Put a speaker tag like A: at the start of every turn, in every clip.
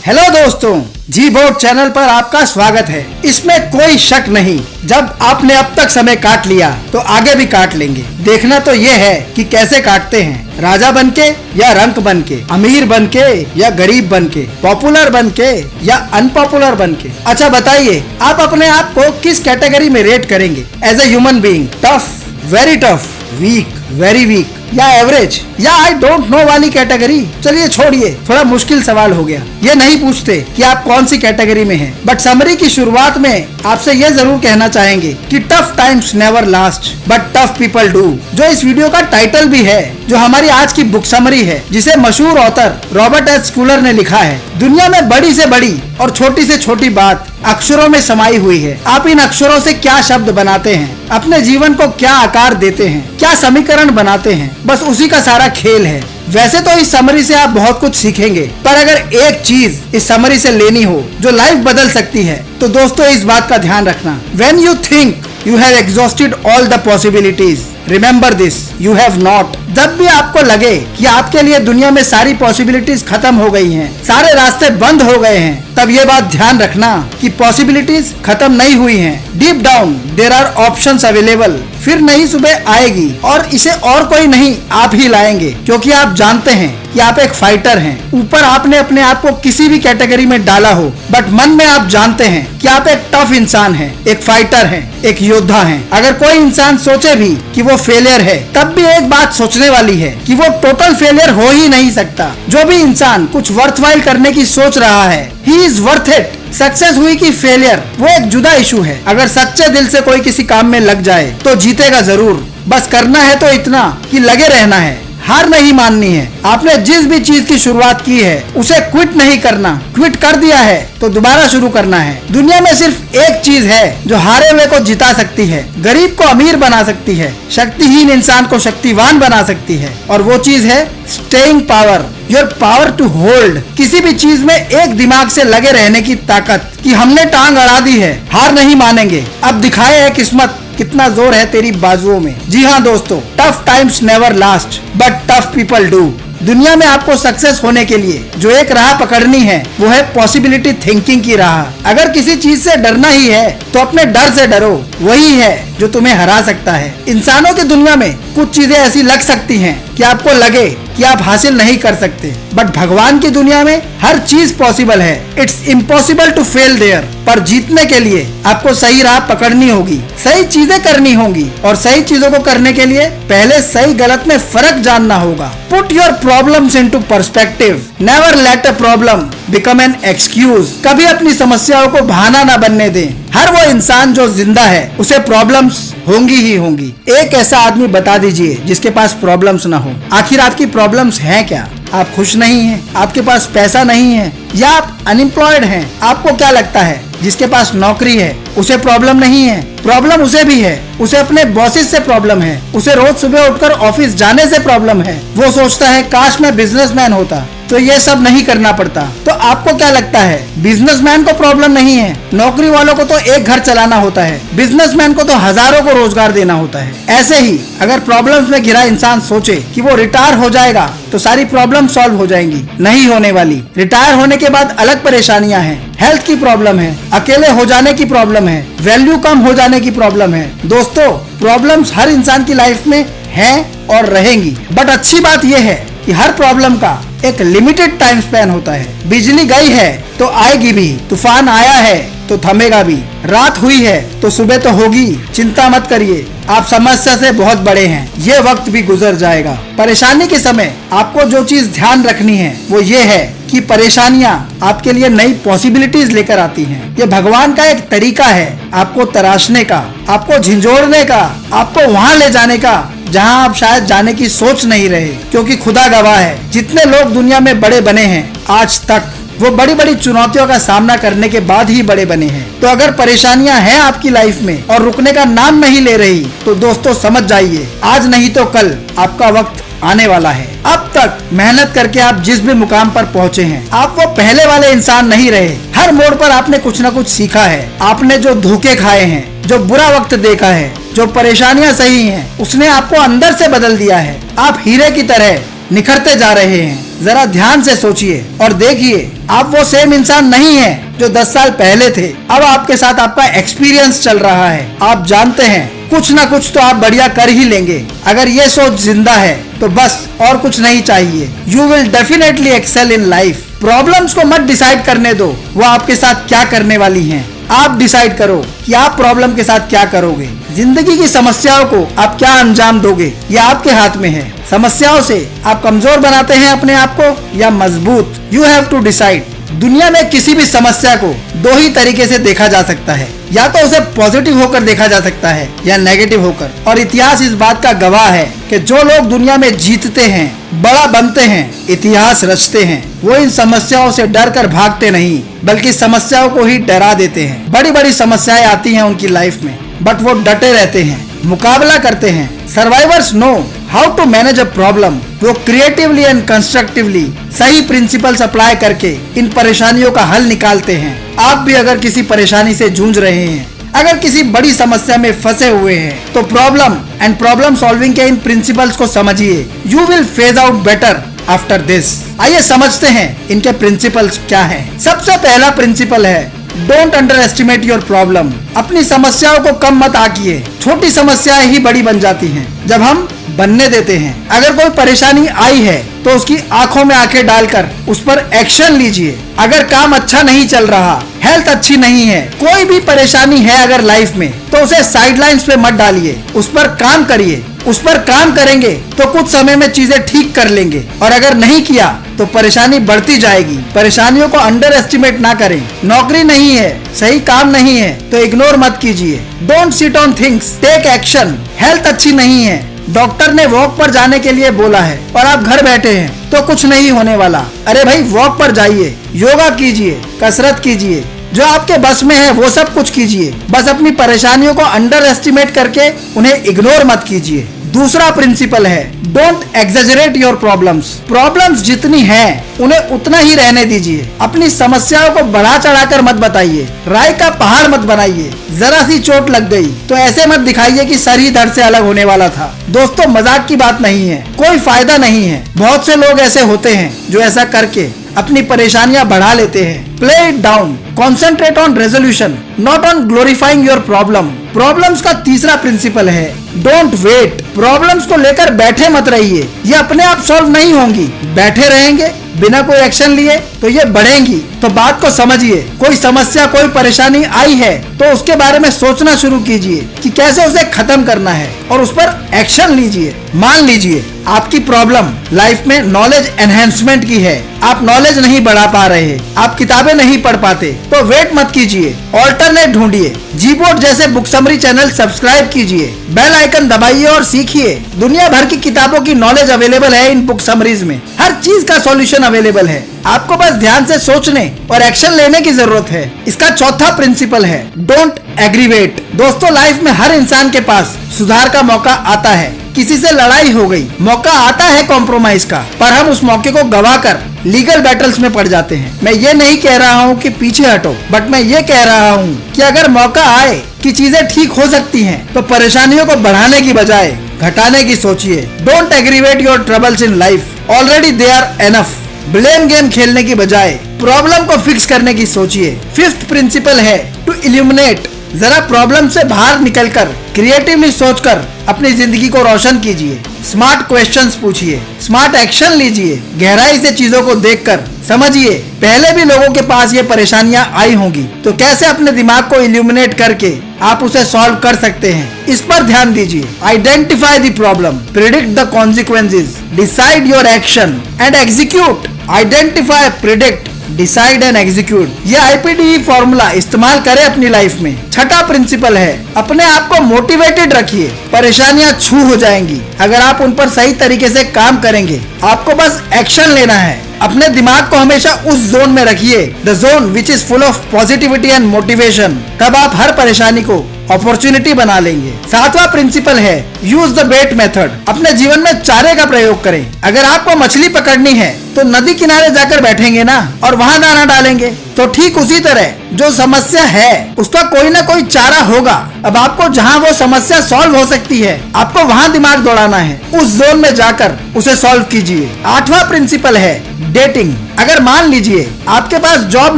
A: Hello दोस्तों, जी board channel पर आपका स्वागत है। इसमें कोई शक नहीं, जब आपने अब तक समय काट लिया तो आगे भी काट लेंगे। देखना तो ये है कि कैसे काटते हैं, राजा बनके या रंक बनके, अमीर बनके या गरीब बनके, पॉपुलर बनके या अनपॉपुलर बनके। अच्छा बताइए, आप अपने आप को किस कैटेगरी में रेट करेंगे? As a human being, tough, very tough, weak, very weak, या एवरेज, या आई डोंट नो वाली कैटेगरी? चलिए छोड़िए, थोड़ा मुश्किल सवाल हो गया। ये नहीं पूछते कि आप कौन सी कैटेगरी में हैं, बट समरी की शुरुआत में आपसे ये जरूर कहना चाहेंगे कि tough times never last but tough people do, जो इस वीडियो का टाइटल भी है, जो हमारी आज की बुक समरी है, जिसे मशहूर ऑथर रॉबर्ट एच स्कूलर ने लिखा है। दुनिया में बड़ी से बड़ी और छोटी से छोटी बात अक्षरों में समाई हुई है। आप इन अक्षरों से क्या शब्द बनाते हैं, अपने जीवन को क्या आकार देते हैं, क्या समीकरण बनाते हैं, बस उसी का सारा खेल है। वैसे तो इस समरी से आप बहुत कुछ सीखेंगे, पर अगर एक चीज इस समरी से लेनी हो जो लाइफ बदल सकती है, तो दोस्तों इस बात का ध्यान रखना, when you think you have exhausted all the possibilities, remember this, you have not। जब भी आपको लगे कि आपके लिए दुनिया में सारी पॉसिबिलिटीज खत्म हो गई हैं, सारे रास्ते बंद हो गए हैं, तब ये बात ध्यान रखना कि पॉसिबिलिटीज खत्म नहीं हुई हैं। Deep down there are options available. फिर नई सुबह आएगी और इसे और कोई नहीं, आप ही लाएंगे, क्योंकि आप जानते हैं कि आप एक फाइटर हैं। ऊपर आपने अपने आप को किसी भी कैटेगरी में डाला हो, बट मन में आप जानते हैं कि आप एक टफ इंसान हैं, एक फाइटर हैं, एक योद्धा हैं। अगर कोई इंसान सोचे भी कि वो फेलियर है, तब भी एक बात सोचने वाली है कि वो टोटल फेलियर हो ही नहीं सकता। जो भी इंसान कुछ वर्थवाइल करने की सोच रहा है, he is worth it. Success हुई कि फेलियर, वो एक जुदा इशू है। अगर सच्चे दिल से कोई किसी काम में लग जाए तो जीतेगा जरूर। बस करना है तो इतना कि लगे रहना है, हार नहीं माननी है। आपने जिस भी चीज की शुरुआत की है उसे क्विट नहीं करना। क्विट कर दिया है तो दोबारा शुरू करना है। दुनिया में सिर्फ एक चीज है जो हारे हुए को जिता सकती है, गरीब को अमीर बना सकती है, शक्तिहीन इंसान को शक्तिवान बना सकती है, और वो चीज है staying power, your power to hold. किसी भी चीज में एक दिमाग से लगे रहने की ताकत कि हमने टांग अड़ा दी है, हार नहीं मानेंगे, अब दिखाए है किस्मत कितना जोर है तेरी बाजुओं में। जी हाँ दोस्तों, tough times never last but tough people do. दुनिया में आपको सक्सेस होने के लिए जो एक राह पकड़नी है, वो है पॉसिबिलिटी थिंकिंग की राह। अगर किसी चीज से डरना ही है तो अपने डर से डरो, वही है जो तुम्हें हरा सकता है। इंसानों की दुनिया में कुछ चीजें ऐसी लग सकती हैं कि आपको लगे कि आप हासिल नहीं कर सकते, बट भगवान की दुनिया में हर चीज पॉसिबल है। It's impossible to fail there. पर जीतने के लिए आपको सही राह पकड़नी होगी, सही चीजें करनी होंगी, और सही चीजों को करने के लिए पहले सही गलत में फर्क जानना होगा। Put your problems into perspective. Never let a problem become an excuse. कभी अपनी समस्याओं को बहाना ना बनने दें। हर वो इंसान जो जिंदा है उसे प्रॉब्लम्स होंगी ही होंगी। एक ऐसा आदमी बता दीजिए जिसके पास प्रॉब्लम्स ना हो। आखिर आपकी प्रॉब्लम्स हैं क्या? आप खुश नहीं हैं, आपके पास पैसा नहीं है, या आप अनएम्प्लॉयड हैं? आपको क्या लगता है जिसके पास नौकरी है उसे प्रॉब्लम नहीं है? प्रॉब्लम उसे भी है। उसे अपने बॉसेस से प्रॉब्लम है, उसे रोज सुबह उठकर ऑफिस जाने से प्रॉब्लम है। वो सोचता है काश मैं बिजनेसमैन होता तो ये सब नहीं करना पड़ता। तो आपको क्या लगता है, बिजनेसमैन को प्रॉब्लम नहीं है? नौकरी वालों को तो एक घर चलाना होता है, बिजनेसमैन को तो हजारों को रोजगार देना होता है। ऐसे ही अगर प्रॉब्लम्स में घिरा इंसान सोचे कि वो रिटायर हो जाएगा तो सारी प्रॉब्लम सॉल्व हो जाएंगी, नहीं होने वाली। रिटायर होने के बाद अलग परेशानियां हैं। हेल्थ की प्रॉब्लम है, अकेले हो जाने की प्रॉब्लम है, वैल्यू कम हो जाने की प्रॉब्लम है। दोस्तों, प्रॉब्लम्स हर इंसान की लाइफ में हैं और रहेंगी, बट अच्छी बात यह है कि हर प्रॉब्लम का एक लिमिटेड टाइम स्पैन होता है। बिजली गई है तो आएगी भी, तूफान आया है तो थमेगा भी, रात हुई है तो सुबह तो होगी। चिंता मत करिए, आप समस्या से बहुत बड़े हैं, ये वक्त भी गुजर जाएगा। परेशानी के समय आपको जो चीज ध्यान रखनी है वो ये है कि परेशानियां आपके लिए नई पॉसिबिलिटीज लेकर आती हैं। ये भगवान का एक तरीका है आपको तराशने का, आपको झिंझोड़ने का, आपको वहाँ ले जाने का जहाँ आप शायद जाने की सोच नहीं रहे। क्योंकि खुदा गवाह है, जितने लोग दुनिया में बड़े बने हैं आज तक, वो बड़ी बड़ी चुनौतियों का सामना करने के बाद ही बड़े बने हैं। तो अगर परेशानियां हैं आपकी लाइफ में और रुकने का नाम नहीं ले रही, तो दोस्तों समझ जाइए, आज नहीं तो कल आपका वक्त आने वाला है। अब तक मेहनत करके आप जिस भी मुकाम पर पहुंचे हैं, आप वो पहले वाले इंसान नहीं रहे। हर मोड़ पर आपने कुछ न कुछ सीखा है। आपने जो धोखे खाए हैं, जो बुरा वक्त देखा है, जो परेशानियां सही हैं, उसने आपको अंदर से बदल दिया है। आप हीरे की तरह निखरते जा रहे हैं। जरा ध्यान से सोचिए और देखिए, आप वो सेम इंसान नहीं है जो 10 साल पहले थे। अब आपके साथ आपका एक्सपीरियंस चल रहा है। आप जानते हैं कुछ ना कुछ तो आप बढ़िया कर ही लेंगे। अगर ये सोच जिंदा है तो बस और कुछ नहीं चाहिए। You will definitely excel in life. Problems को मत डिसाइड करने दो वो आपके साथ क्या करने वाली हैं। आप डिसाइड करो कि आप प्रॉब्लम के साथ क्या करोगे। जिंदगी की समस्याओं को आप क्या अंजाम दोगे, ये आपके हाथ में है। समस्याओं से आप कमजोर बनाते हैं अपने आप को या मजबूत। You have to decide. दुनिया में किसी भी समस्या को दो ही तरीके से देखा जा सकता है, या तो उसे पॉजिटिव होकर देखा जा सकता है या नेगेटिव होकर। और इतिहास इस बात का गवाह है कि जो लोग दुनिया में जीतते हैं, बड़ा बनते हैं, इतिहास रचते हैं, वो इन समस्याओं से डर कर भागते नहीं बल्कि समस्याओं को ही डरा देते हैं। बड़ी बड़ी समस्याएं आती हैं उनकी लाइफ में, बट वो डटे रहते हैं, मुकाबला करते हैं। Survivors know how to manage a problem. वो क्रिएटिवली एंड कंस्ट्रक्टिवली सही प्रिंसिपल्स अप्लाई करके इन परेशानियों का हल निकालते हैं। आप भी अगर किसी परेशानी से जूझ रहे हैं, अगर किसी बड़ी समस्या में फंसे हुए हैं, तो प्रॉब्लम एंड प्रॉब्लम सॉल्विंग के इन प्रिंसिपल्स को समझिए। You will phase out better after this. आइए समझते हैं इनके प्रिंसिपल्स क्या हैं। सबसे पहला प्रिंसिपल है don't under estimate your problem. अपनी समस्याओं को कम मत आंकिए। छोटी समस्याएं ही बड़ी बन जाती हैं जब हम बनने देते हैं। अगर कोई परेशानी आई है तो उसकी आंखों में आंखें डालकर उस पर एक्शन लीजिए। अगर काम अच्छा नहीं चल रहा, हेल्थ अच्छी नहीं है, कोई भी परेशानी है अगर लाइफ में, तो उसे साइडलाइंस पे मत डालिए, उस पर काम करिए। उस पर काम करेंगे तो कुछ समय में चीजें ठीक कर लेंगे, और अगर नहीं किया तो परेशानी बढ़ती जाएगी। परेशानियों को अंडर एस्टिमेट ना करें। नौकरी नहीं है, सही काम नहीं है तो इग्नोर मत कीजिए। Don't sit on things, take action. Health अच्छी नहीं है, डॉक्टर ने वॉक पर जाने के लिए बोला है और आप घर बैठे हैं तो कुछ नहीं होने वाला। अरे भाई, वॉक पर जाइए, योगा कीजिए, कसरत कीजिए, जो आपके बस में है वो सब कुछ कीजिए। बस अपनी परेशानियों को अंडर एस्टिमेट करके उन्हें इग्नोर मत कीजिए। दूसरा प्रिंसिपल है don't exaggerate your problems. Problems जितनी हैं उन्हें उतना ही रहने दीजिए। अपनी समस्याओं को बढ़ा चढ़ाकर मत बताइए। राय का पहाड़ मत बनाइए। जरा सी चोट लग गई तो ऐसे मत दिखाइए कि सर ही धड़ से अलग होने वाला था। दोस्तों, मजाक की बात नहीं है, कोई फायदा नहीं है। बहुत से लोग ऐसे होते हैं जो ऐसा करके अपनी परेशानियां बढ़ा लेते हैं। Play it down, concentrate on resolution, not on glorifying your problem. Problems का तीसरा प्रिंसिपल है डोंट वेट। प्रॉब्लम्स को लेकर बैठे मत रहिए, ये अपने आप सॉल्व नहीं होंगी। बैठे रहेंगे बिना कोई एक्शन लिए तो ये बढ़ेंगी। तो बात को समझिए। कोई समस्या, कोई परेशानी आई है तो उसके बारे में सोचना शुरू कीजिए कि कैसे उसे खत्म करना है और उस पर एक्शन लीजिए। मान लीजिए आपकी प्रॉब्लम लाइफ में नॉलेज एनहेंसमेंट की है। आप नॉलेज नहीं बढ़ा पा रहे, आप किताबें नहीं पढ़ पाते, तो वेट मत कीजिए, ऑल्टरनेट ढूंढिए। जी बोर्ड जैसे बुक समरी चैनल सब्सक्राइब कीजिए, बेल आइकन दबाइए और सीखिए। दुनिया भर की किताबों की नॉलेज अवेलेबल है इन बुक समरीज में। हर चीज का सॉल्यूशन अवेलेबल है। आपको बस ध्यान से सोचने और एक्शन लेने की जरूरत है। इसका चौथा प्रिंसिपल है डोंट एग्रीवेट। दोस्तों, लाइफ में हर इंसान के पास सुधार का मौका आता है। किसी से लड़ाई हो गई, मौका आता है कॉम्प्रोमाइज का, पर हम उस मौके को गवाकर लीगल बैटल्स में पड़ जाते हैं। मैं ये नहीं कह रहा हूँ कि पीछे हटो, बट मैं ये कह रहा हूँ कि अगर मौका आए कि चीजें ठीक हो सकती हैं, तो परेशानियों को बढ़ाने की बजाय घटाने की सोचिए। Don't aggravate your troubles in life, already they are enough. Blame game खेलने की बजाय प्रॉब्लम को फिक्स करने की सोचिए। फिफ्थ प्रिंसिपल है टू इल्यूमिनेट। जरा प्रॉब्लम से बाहर निकलकर क्रिएटिवली सोचकर अपनी जिंदगी को रोशन कीजिए। स्मार्ट क्वेश्चंस पूछिए, स्मार्ट एक्शन लीजिए। गहराई से चीजों को देखकर समझिए। पहले भी लोगों के पास ये परेशानियां आई होंगी, तो कैसे अपने दिमाग को इल्यूमिनेट करके आप उसे सॉल्व कर सकते हैं, इस पर ध्यान दीजिए। Identify the problem, predict the consequences, decide your action and execute. Identify, predict, decide and execute, ये IPDE फॉर्मूला इस्तेमाल करें अपनी लाइफ में। छठा प्रिंसिपल है अपने आप को मोटिवेटेड रखिए। परेशानियां छू हो जाएंगी अगर आप उन पर सही तरीके से काम करेंगे। आपको बस एक्शन लेना है। अपने दिमाग को हमेशा उस जोन में रखिए, the zone which is full of positivity and motivation. तब आप हर परेशानी को अपॉर्चुनिटी बना लेंगे। 7वां प्रिंसिपल है यूज द बेट मेथड। अपने जीवन में चारे का प्रयोग करें। अगर आपको मछली पकड़नी है तो नदी किनारे जाकर बैठेंगे ना और वहाँ दाना डालेंगे, तो ठीक उसी तरह जो समस्या है उसका कोई ना कोई चारा होगा। अब आपको जहाँ वो समस्या सॉल्व हो सकती है आपको वहाँ दिमाग दौड़ाना है, उस जोन में जाकर उसे सॉल्व कीजिए। 8वां प्रिंसिपल है डेटिंग। अगर मान लीजिए आपके पास जॉब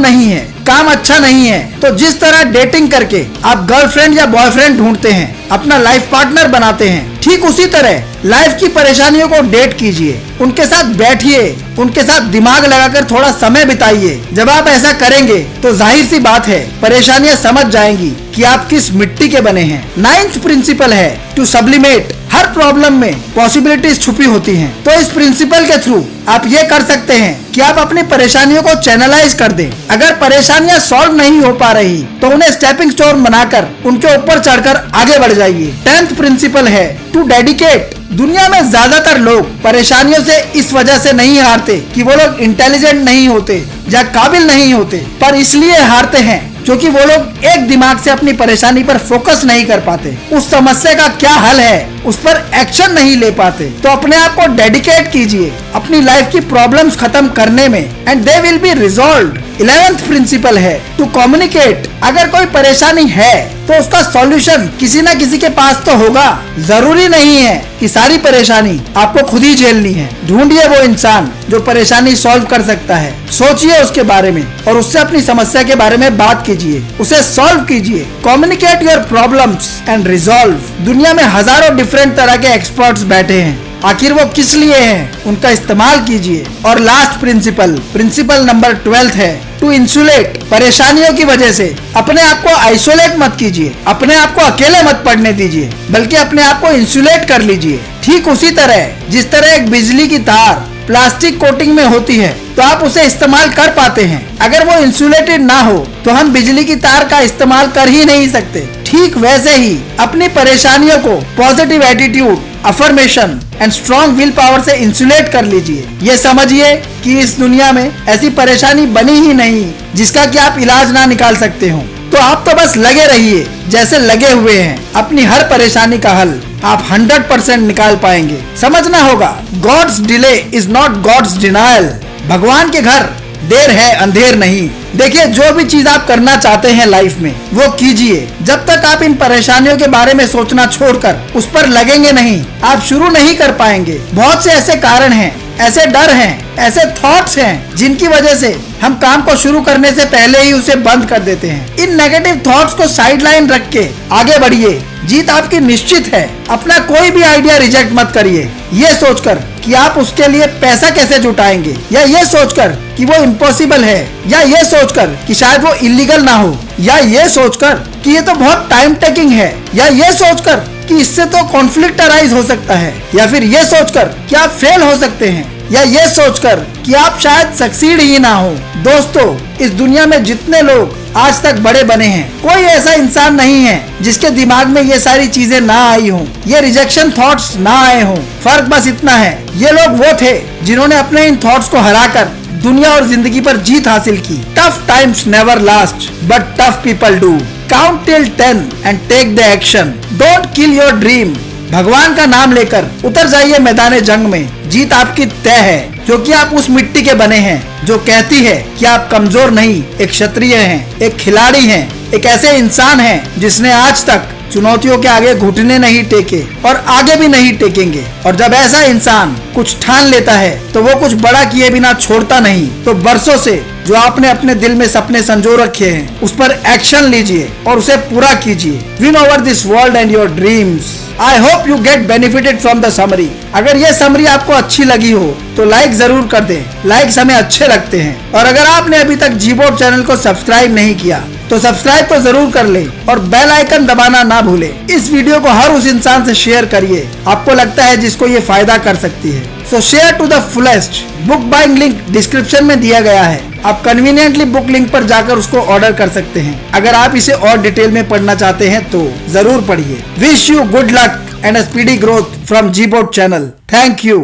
A: नहीं है, काम अच्छा नहीं है, तो जिस तरह डेटिंग करके आप गर्लफ्रेंड या बॉयफ्रेंड ढूंढते हैं, अपना लाइफ पार्टनर बनाते हैं, ठीक उसी तरह लाइफ की परेशानियों को डेट कीजिए। उनके साथ बैठिए, उनके साथ दिमाग लगाकर थोड़ा समय बिताइए। जब आप ऐसा करेंगे तो जाहिर सी बात है परेशानियां समझ जाएंगी कि आप किस मिट्टी के बने हैं। 9th प्रिंसिपल है टू सब्लिमेट। हर प्रॉब्लम में पॉसिबिलिटीज छुपी होती हैं, तो इस प्रिंसिपल के थ्रू आप ये कर सकते हैं कि आप अपनी परेशानियों को चैनलाइज कर दें। अगर परेशानियां सॉल्व नहीं हो पा रही तो उन्हें स्टेपिंग स्टोन बनाकर उनके ऊपर चढ़कर आगे बढ़ जाइए। 10th प्रिंसिपल है टू डेडिकेट। दुनिया में ज्यादातर लोग परेशानियों से इस वजह से नहीं हारते कि वो लोग इंटेलिजेंट नहीं होते या काबिल नहीं होते, पर इसलिए हारते हैं क्योंकि वो लोग एक दिमाग से अपनी परेशानी पर फोकस नहीं कर पाते, उस समस्या का क्या हल है उस पर एक्शन नहीं ले पाते। तो अपने आप को डेडिकेट कीजिए अपनी लाइफ की प्रॉब्लम्स खत्म करने में and they will be resolved. 11th principle है टू कम्युनिकेट। अगर कोई परेशानी है तो उसका सॉल्यूशन किसी न किसी के पास तो होगा। जरूरी नहीं है कि सारी परेशानी आपको खुद ही झेलनी है। ढूंढिए वो इंसान जो परेशानी सॉल्व कर सकता है, सोचिए उसके बारे में और उससे अपनी समस्या के बारे में बात कीजिए, उसे सॉल्व कीजिए। Communicate your problems and resolve. दुनिया में हजारों डिफरेंट तरह के एक्सपर्ट्स बैठे हैं, आखिर वो किस लिए हैं, उनका इस्तेमाल कीजिए। और लास्ट प्रिंसिपल नंबर 12 है टू इंसुलेट। परेशानियों की वजह से अपने आप को आइसोलेट मत कीजिए, अपने आप को अकेले मत पड़ने दीजिए, बल्कि अपने आप को इंसुलेट कर लीजिए। ठीक उसी तरह जिस तरह एक बिजली की तार प्लास्टिक कोटिंग में होती है तो आप उसे इस्तेमाल कर पाते हैं, अगर वो इंसुलेटेड ना हो तो हम बिजली की तार का इस्तेमाल कर ही नहीं सकते। ठीक वैसे ही अपनी परेशानियों को positive attitude, affirmation and strong will power से इंसुलेट कर लीजिए। ये समझिए कि इस दुनिया में ऐसी परेशानी बनी ही नहीं जिसका कि आप इलाज ना निकाल सकते हो। तो आप तो बस लगे रहिए जैसे लगे हुए हैं, अपनी हर परेशानी का हल आप 100% निकाल पाएंगे। समझना होगा God's delay is not God's denial. भगवान के घर देर है अंधेर नहीं। देखिए जो भी चीज आप करना चाहते हैं लाइफ में वो कीजिए। जब तक आप इन परेशानियों के बारे में सोचना छोड़कर उस पर लगेंगे नहीं, आप शुरू नहीं कर पाएंगे। बहुत से ऐसे कारण हैं, ऐसे डर हैं, ऐसे थॉट्स हैं जिनकी वजह से हम काम को शुरू करने से पहले ही उसे बंद कर देते हैं। इन नेगेटिव थॉट्स को साइडलाइन रख के आगे बढ़िए, जीत आपकी निश्चित है। अपना कोई भी आइडिया रिजेक्ट मत करिए ये सोचकर कि आप उसके लिए पैसा कैसे जुटाएंगे, या ये सोचकर कि वो इम्पॉसिबल है, या ये सोचकर कि शायद वो इलीगल ना हो, या ये सोचकर कि ये तो बहुत टाइम टेकिंग है, या ये सोचकर कि इससे तो कॉन्फ्लिक्ट अराइज हो सकता है, या फिर ये सोचकर कि आप फेल हो सकते हैं, या ये सोचकर कि आप शायद सक्सीड ही ना हो। दोस्तों इस दुनिया में जितने लोग आज तक बड़े बने हैं, कोई ऐसा इंसान नहीं है जिसके दिमाग में ये सारी चीजें ना आई हों, ये रिजेक्शन थॉट्स ना आए हों। फर्क बस इतना है, ये लोग वो थे जिन्होंने अपने इन थॉट्स को हराकर दुनिया और जिंदगी पर जीत हासिल की। Tough times never last but tough people do. Count till 10 and take the action. Don't kill your dream. भगवान का नाम लेकर उतर जाइए मैदान जंग में, जीत आपकी तय है क्योंकि आप उस मिट्टी के बने हैं जो कहती है कि आप कमजोर नहीं, एक क्षत्रिय हैं, एक खिलाड़ी हैं, एक ऐसे इंसान हैं जिसने आज तक चुनौतियों के आगे घुटने नहीं टेके और आगे भी नहीं टेकेंगे। और जब ऐसा इंसान कुछ ठान लेता है तो वो कुछ बड़ा किए बिना छोड़ता नहीं। तो बरसों से जो आपने अपने दिल में सपने संजो रखे हैं उस पर एक्शन लीजिए और उसे पूरा कीजिए। Win over this world and your dreams. I hope you get benefited from the summary. अगर ये समरी आपको अच्छी लगी हो तो लाइक जरूर कर दें, लाइक्स हमें अच्छे लगते हैं। और अगर आपने अभी तक जीबोर्ड चैनल को सब्सक्राइब नहीं किया तो सब्सक्राइब तो जरूर कर ले और बेल आइकन दबाना ना भूले। इस वीडियो को हर उस इंसान से शेयर करिए आपको लगता है जिसको ये फायदा कर सकती है। So share to the fullest. Book buying link description में दिया गया है, आप कन्वीनियंटली बुक लिंक पर जाकर उसको ऑर्डर कर सकते हैं। अगर आप इसे और डिटेल में पढ़ना चाहते हैं तो जरूर पढ़िए। Wish you good luck and speedy growth from Gboard channel. Thank you.